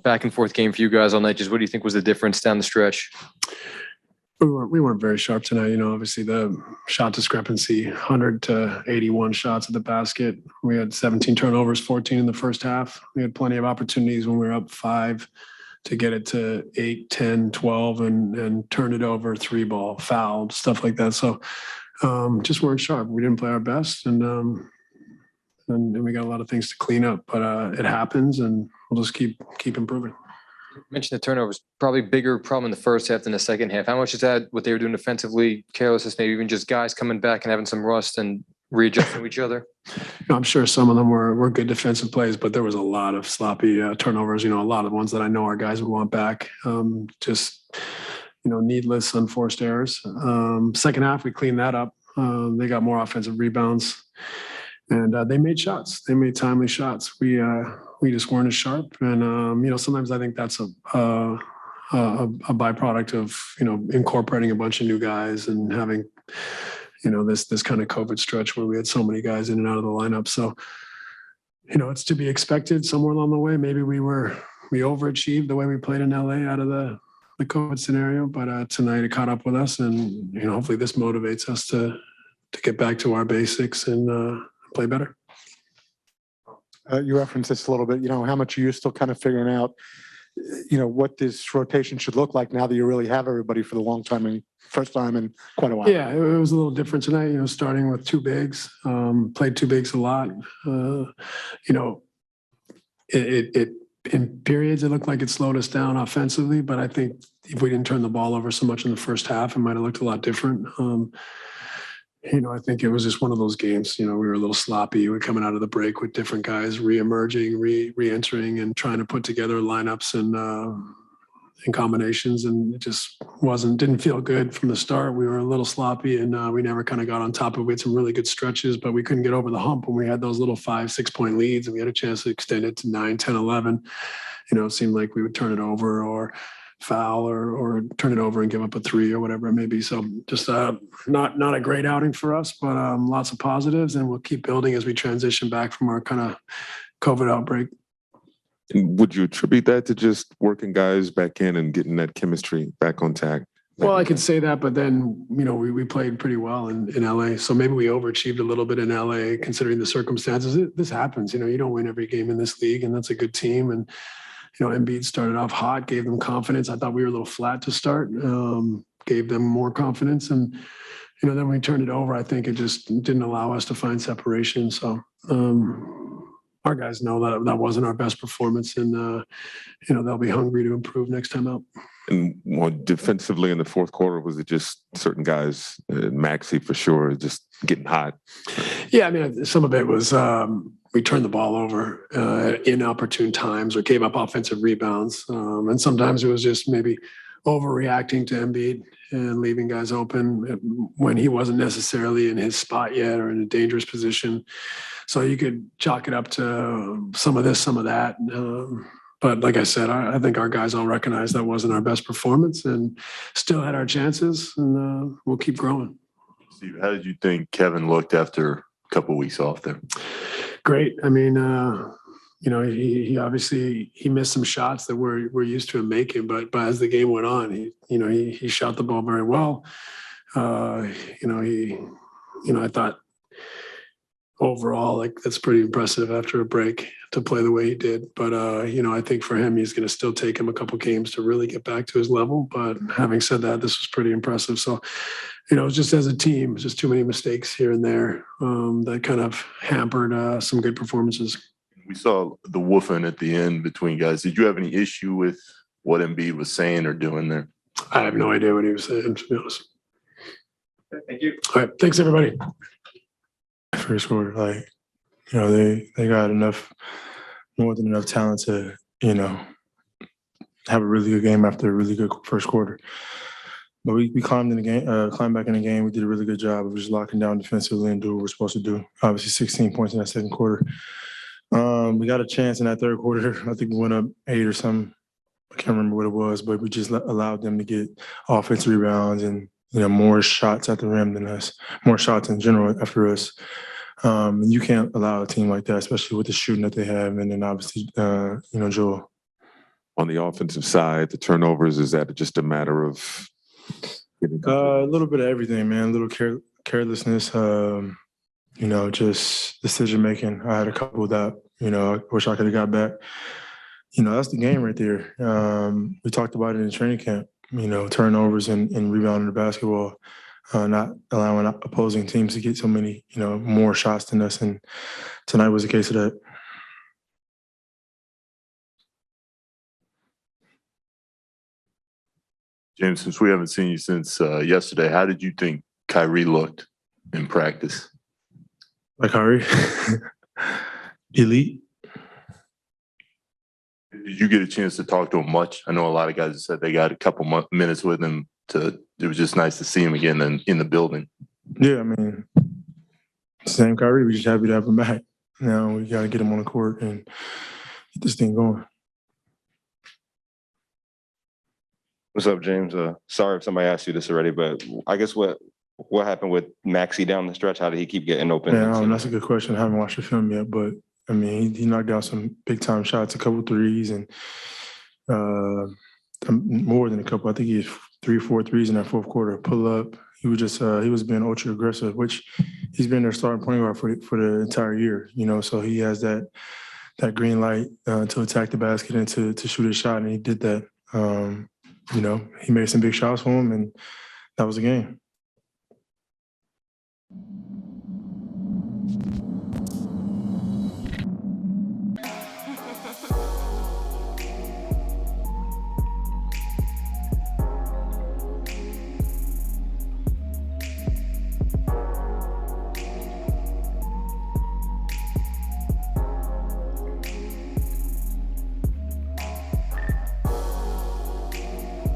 back and forth game for you guys all night. Just what do you think was the difference down the stretch? We weren't very sharp tonight. Obviously the shot discrepancy, 100 to 81 shots at the basket. We had 17 turnovers, 14 in the first half. We had plenty of opportunities when we were up 5 to get it to 8, 10, 12 and turn it over, 3-ball, fouled, stuff like that. So just weren't sharp. We didn't play our best and we got a lot of things to clean up, but it happens and we'll just keep improving. You mentioned the turnovers, probably bigger problem in the first half than the second half. How much is that what they were doing defensively, carelessness, maybe even just guys coming back and having some rust and readjusting to each other? I'm sure some of them were good defensive plays, but there was a lot of sloppy turnovers. A lot of ones that I know our guys would want back. Just needless, unforced errors. Second half, we cleaned that up. They got more offensive rebounds, and they made shots. They made timely shots. We just weren't as sharp, and sometimes I think that's a byproduct of incorporating a bunch of new guys and having this kind of COVID stretch where we had so many guys in and out of the lineup. So it's to be expected somewhere along the way. Maybe we overachieved the way we played in LA out of the COVID scenario, but tonight it caught up with us, and hopefully this motivates us to get back to our basics and play better. You referenced this a little bit, how much are you still kind of figuring out, what this rotation should look like now that you really have everybody for the long time and first time in quite a while? Yeah, it was a little different tonight, starting with 2 bigs, played 2 bigs a lot. It in periods, it looked like it slowed us down offensively, but I think if we didn't turn the ball over so much in the first half, it might've looked a lot different. I think it was just one of those games. We were a little sloppy. We were coming out of the break with different guys re-emerging, re-entering, and trying to put together lineups and combinations. And it just didn't feel good from the start. We were a little sloppy, and we never kind of got on top of it. We had some really good stretches, but we couldn't get over the hump when we had those little 5-6 point leads, and we had a chance to extend it to 9, 10, 11. It seemed like we would turn it over or foul or turn it over and give up a 3 or whatever it may be. So just not a great outing for us, but lots of positives, and we'll keep building as we transition back from our kind of COVID outbreak. And would you attribute that to just working guys back in and getting that chemistry back on track? Well, I could say that, but then, we played pretty well in LA. So maybe we overachieved a little bit in LA considering the circumstances. This happens, you don't win every game in this league, and that's a good team. And Embiid started off hot, gave them confidence. I thought we were a little flat to start, gave them more confidence. And, then when we turned it over, I think it just didn't allow us to find separation. So our guys know that wasn't our best performance, and, they'll be hungry to improve next time out. And defensively in the fourth quarter, was it just certain guys, Maxey for sure, just getting hot? Yeah, I mean, some of it was we turned the ball over inopportune times or gave up offensive rebounds. And sometimes it was just maybe overreacting to Embiid and leaving guys open when he wasn't necessarily in his spot yet or in a dangerous position. So you could chalk it up to some of this, some of that. But like I said, I think our guys all recognize that wasn't our best performance and still had our chances, and we'll keep growing. Steve, how did you think Kevin looked after a couple of weeks off there? Great. I mean, he obviously missed some shots that we're used to him making, but as the game went on, he shot the ball very well. I thought overall, like, that's pretty impressive after a break to play the way he did. But, I think for him, he's going to still take him a couple games to really get back to his level. But having said that, this was pretty impressive. So, just as a team, just too many mistakes here and there that kind of hampered some good performances. We saw the woofing at the end between guys. Did you have any issue with what Embiid was saying or doing there? I have no idea what he was saying, to be honest. Thank you. All right. Thanks, everybody. First quarter, they got more than enough talent to, have a really good game after a really good first quarter. But we climbed back in the game. We did a really good job of just locking down defensively and do what we're supposed to do. Obviously, 16 points in that second quarter. We got a chance in that third quarter. I think we went up 8 or something. I can't remember what it was, but we just allowed them to get offensive rebounds and, more shots at the rim than us, more shots in general after us. You can't allow a team like that, especially with the shooting that they have. And then obviously, Joel. On the offensive side, the turnovers, is that just a matter of getting A little bit of everything, man. A little carelessness, just decision making. I had a couple that, I wish I could have got back. That's the game right there. We talked about it in training camp, turnovers and rebounding the basketball, not allowing opposing teams to get so many, more shots than us. And tonight was a case of that. James, since we haven't seen you since yesterday, how did you think Kyrie looked in practice? Like Kyrie, elite. Did you get a chance to talk to him much? I know a lot of guys said they got a couple minutes with him. It was just nice to see him again in the building. Yeah, I mean, same Kyrie. We're just happy to have him back. Now we got to get him on the court and get this thing going. What's up, James? Sorry if somebody asked you this already, but I guess what happened with Maxey down the stretch? How did he keep getting open? Yeah, that's a good question. I haven't watched the film yet, but I mean, he knocked down some big time shots, a couple threes, and more than a couple. I think he had 3 or 4 threes in that fourth quarter. Pull up. He was just he was being ultra aggressive, which he's been their starting point guard for the entire year. So he has that green light to attack the basket and to shoot a shot, and he did that. He made some big shots for him, and that was the game.